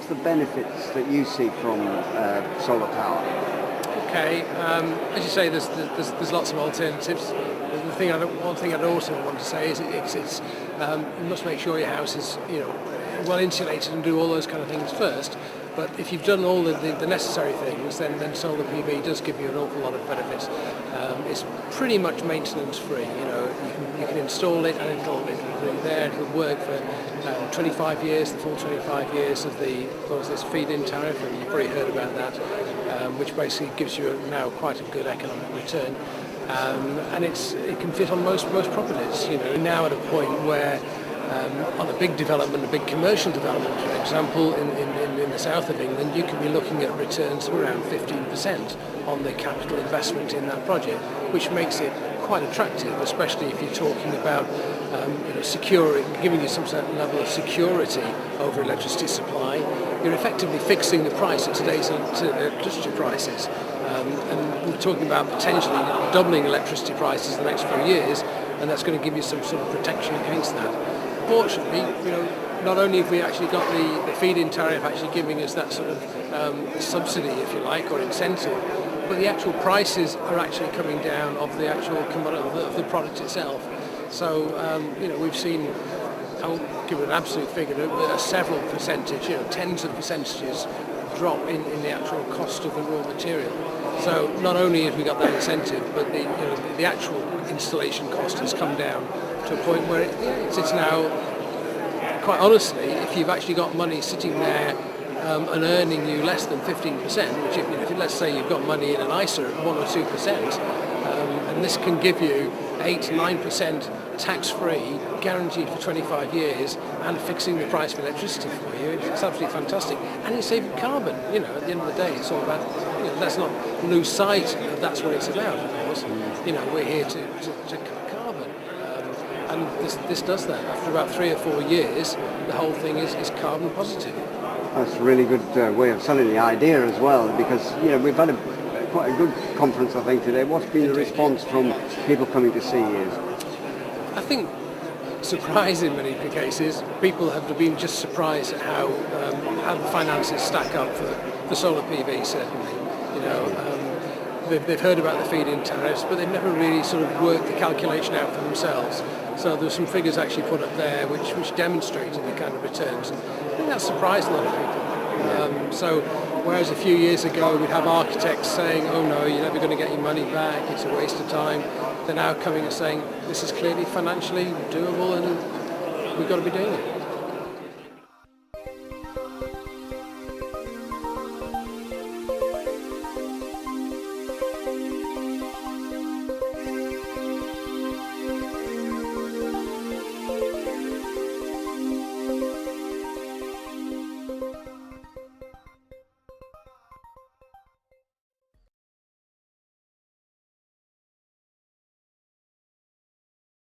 the benefits that you see from solar power? Okay, as you say, there's lots of alternatives. One thing I'd also want to say is you must make sure your house is well insulated and do all those kind of things first. But if you've done all the necessary things, then solar PV does give you an awful lot of benefits. It's pretty much maintenance free. You can install it and it'll be there. It'll work for 25 years, the full 25 years of this feed-in tariff, and you've probably heard about that, which basically gives you now quite a good economic return. And it can fit on most properties. Now at a point where on a big development, a big commercial development, for example, in the south of England, you can be looking at returns of around 15% on the capital investment in that project, which makes it quite attractive, especially if you're talking about giving you some certain level of security over electricity supply. You're effectively fixing the price at today's electricity prices. And we're talking about potentially doubling electricity prices in the next few years, and that's going to give you some sort of protection against that. Fortunately, not only have we actually got the feed-in tariff actually giving us that sort of subsidy, if you like, or incentive, but the actual prices are actually coming down of the actual commodity of the product itself. So we've seen, I'll give it an absolute figure, several percentage, tens of percentages drop in the actual cost of the raw material. So not only have we got that incentive, but the actual installation cost has come down to a point where it's now, quite honestly, if you've actually got money sitting there and earning you less than 15%, which if let's say you've got money in an ISA at 1 or 2%, and this can give you 8-9% tax-free, guaranteed for 25 years, and fixing the price of electricity for you, it's absolutely fantastic. And you're saving carbon. At the end of the day, it's all about, let's not lose sight of that's what it's about, of course. We're here to cut carbon. And this does that. After about 3 or 4 years, the whole thing is carbon positive. That's a really good way of selling the idea as well, because we've had quite a good conference, I think, today. What's been the response from people coming to see you? I think, surprised in many cases, people have been just surprised at how the finances stack up for solar PV, certainly. They've heard about the feed-in tariffs, but they've never really sort of worked the calculation out for themselves. So there's some figures actually put up there which demonstrated the kind of returns. And I think that surprised a lot of people. So whereas a few years ago we'd have architects saying, oh no, you're never going to get your money back, it's a waste of time, they're now coming and saying this is clearly financially doable and we've got to be doing it.